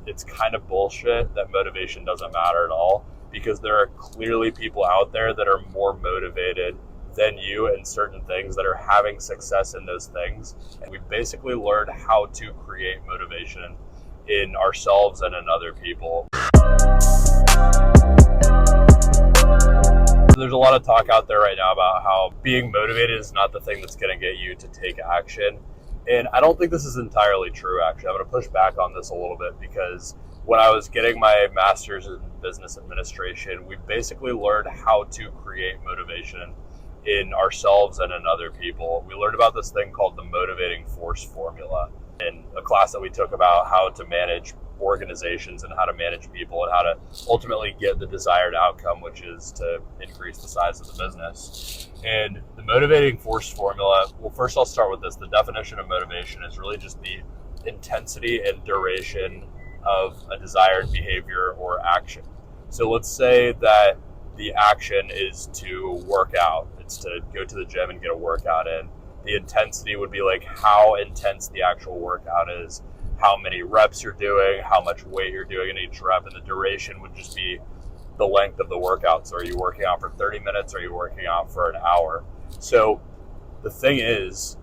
it's kind of bullshit that motivation doesn't matter at all, because there are clearly people out there that are more motivated than you in certain things, that are having success in those things. And we've basically learned how to create motivation in ourselves and in other people. There's a lot of talk out there right now about how being motivated is not the thing that's going to get you to take action. And I don't think this is entirely true, actually. I'm going to push back on this a little bit, because when I was getting my master's in business administration, we basically learned how to create motivation in ourselves and in other people. We learned about this thing called the motivating force formula in a class that we took about how to manage organizations and how to manage people and how to ultimately get the desired outcome, which is to increase the size of the business. And the motivating force formula, well, first I'll start with this. The definition of motivation is really just the intensity and duration of a desired behavior or action. So let's say that the action is to work out. It's to go to the gym and get a workout in. The intensity would be like how intense the actual workout is, how many reps you're doing, how much weight you're doing in each rep, and the duration would just be the length of the workout. So are you working out for 30 minutes? Or are you working out for an hour? So the thing is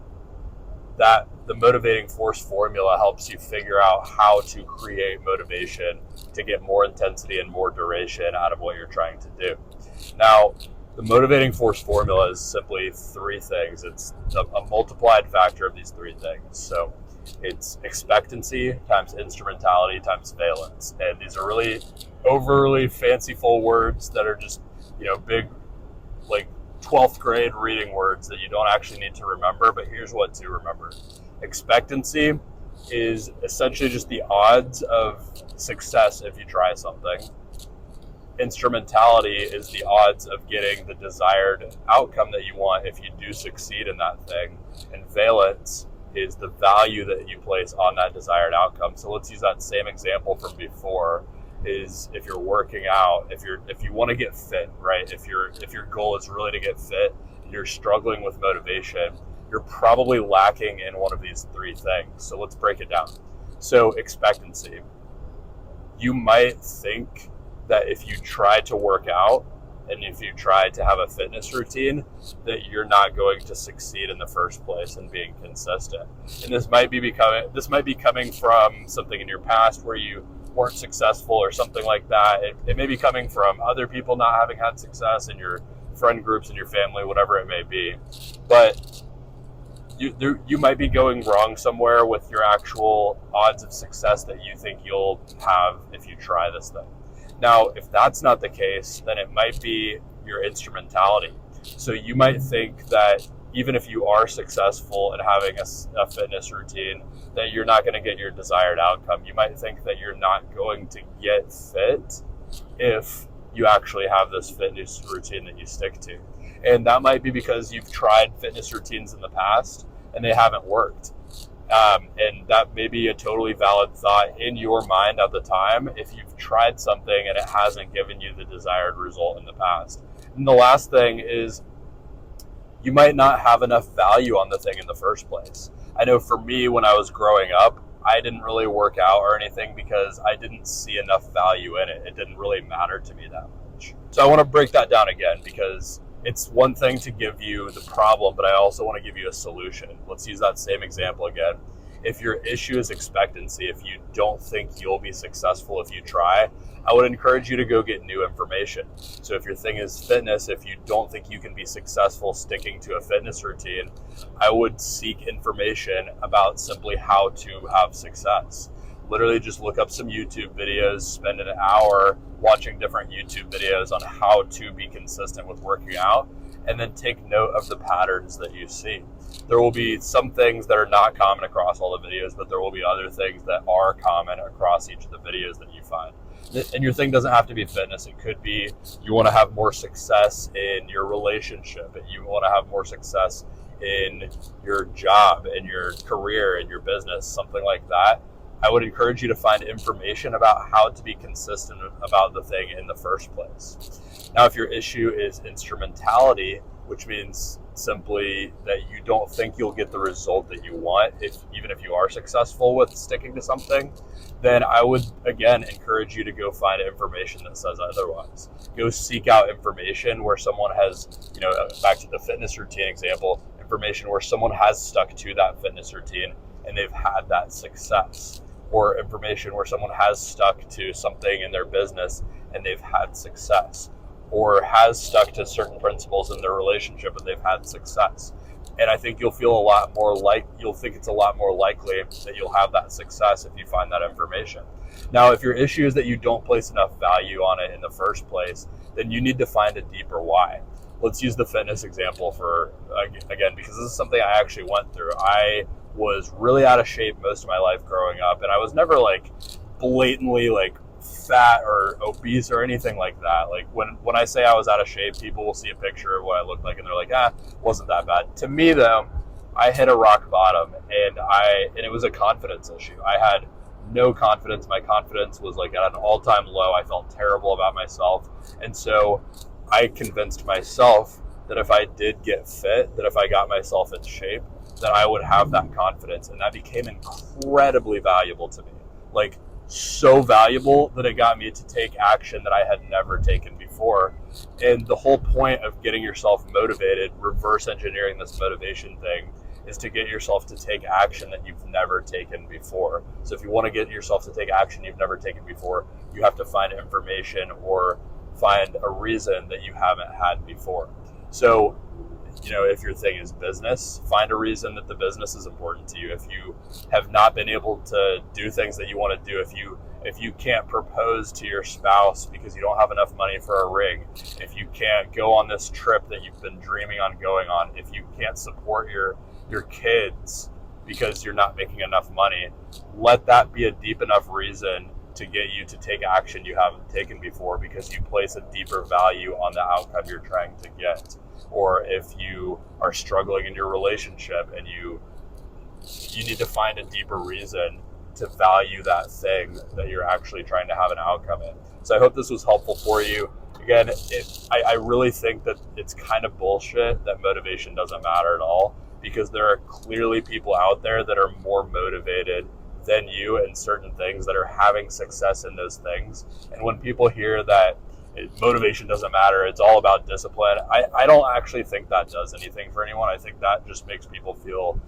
that the motivating force formula helps you figure out how to create motivation to get more intensity and more duration out of what you're trying to do. Now, the motivating force formula is simply three things. It's a multiplied factor of these three things. So it's expectancy times instrumentality times valence. And these are really overly fanciful words that are just, big, like 12th grade reading words that you don't actually need to remember. But here's what to remember. Expectancy is essentially just the odds of success if you try something. Instrumentality is the odds of getting the desired outcome that you want if you do succeed in that thing. And valence is the value that you place on that desired outcome. So let's use that same example from before. Is if you're working out, if you want to get fit, right? If your goal is really to get fit, you're struggling with motivation, you're probably lacking in one of these three things. So let's break it down. So expectancy. You might think that if you try to work out and if you try to have a fitness routine, that you're not going to succeed in the first place in being consistent. And this might be coming from something in your past where you weren't successful or something like that. It may be coming from other people not having had success in your friend groups, in your family, whatever it may be. But you might be going wrong somewhere with your actual odds of success that you think you'll have if you try this thing. Now, if that's not the case, then it might be your instrumentality. So you might think that even if you are successful at having a fitness routine, that you're not going to get your desired outcome. You might think that you're not going to get fit if you actually have this fitness routine that you stick to. And that might be because you've tried fitness routines in the past and they haven't worked. And that may be a totally valid thought in your mind at the time if you've tried something and it hasn't given you the desired result in the past. And the last thing is you might not have enough value on the thing in the first place. I know for me, when I was growing up, I didn't really work out or anything because I didn't see enough value in it. It didn't really matter to me that much. So I want to break that down again, because it's one thing to give you the problem, but I also want to give you a solution. Let's use that same example again. If your issue is expectancy, if you don't think you'll be successful if you try, I would encourage you to go get new information. So if your thing is fitness, if you don't think you can be successful sticking to a fitness routine, I would seek information about simply how to have success. Literally just look up some YouTube videos, spend an hour watching different YouTube videos on how to be consistent with working out, and then take note of the patterns that you see. There will be some things that are not common across all the videos, but there will be other things that are common across each of the videos that you find. And your thing doesn't have to be fitness. It could be you want to have more success in your relationship, and you want to have more success in your job, in your career, in your business, something like that. I would encourage you to find information about how to be consistent about the thing in the first place. Now, if your issue is instrumentality, which means simply that you don't think you'll get the result that you want, even if you are successful with sticking to something, then I would, again, encourage you to go find information that says otherwise. Go seek out information where someone has, back to the fitness routine example, information where someone has stuck to that fitness routine and they've had that success, or information where someone has stuck to something in their business and they've had success, or has stuck to certain principles in their relationship and they've had success. And I think you'll think it's a lot more likely that you'll have that success if you find that information. Now, if your issue is that you don't place enough value on it in the first place, then you need to find a deeper why. Let's use the fitness example again, because this is something I actually went through. I was really out of shape most of my life growing up, and I was never blatantly fat or obese or anything like that. When I say I was out of shape, people will see a picture of what I looked like and they're like, wasn't that bad. To me though, I hit a rock bottom and it was a confidence issue. I had no confidence. My confidence was at an all-time low. I felt terrible about myself. And so I convinced myself that if I did get fit, that if I got myself in shape, that I would have that confidence. And that became incredibly valuable to me. So valuable that it got me to take action that I had never taken before. And the whole point of getting yourself motivated, reverse engineering this motivation thing, is to get yourself to take action that you've never taken before. So if you want to get yourself to take action you've never taken before, you have to find information or find a reason that you haven't had before. So, if your thing is business, find a reason that the business is important to you. If you have not been able to do things that you want to do, if you can't propose to your spouse because you don't have enough money for a ring, if you can't go on this trip that you've been dreaming on going on, if you can't support your kids because you're not making enough money, let that be a deep enough reason to get you to take action you haven't taken before, because you place a deeper value on the outcome you're trying to get. Or if you are struggling in your relationship and you need to find a deeper reason to value that thing that you're actually trying to have an outcome in. So I hope this was helpful for you. Again, I really think that it's kind of bullshit that motivation doesn't matter at all, because there are clearly people out there that are more motivated than you in certain things, that are having success in those things. And when people hear that motivation doesn't matter, it's all about discipline, I don't actually think that does anything for anyone. I think that just makes people feel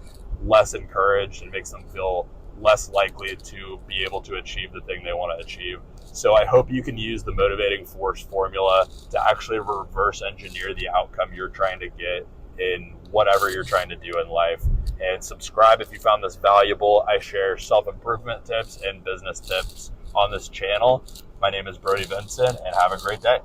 less encouraged and makes them feel less likely to be able to achieve the thing they want to achieve. So I hope you can use the motivating force formula to actually reverse engineer the outcome you're trying to get in whatever you're trying to do in life. And subscribe if you found this valuable. I share self-improvement tips and business tips on this channel. My name is Brody Vincent, and have a great day.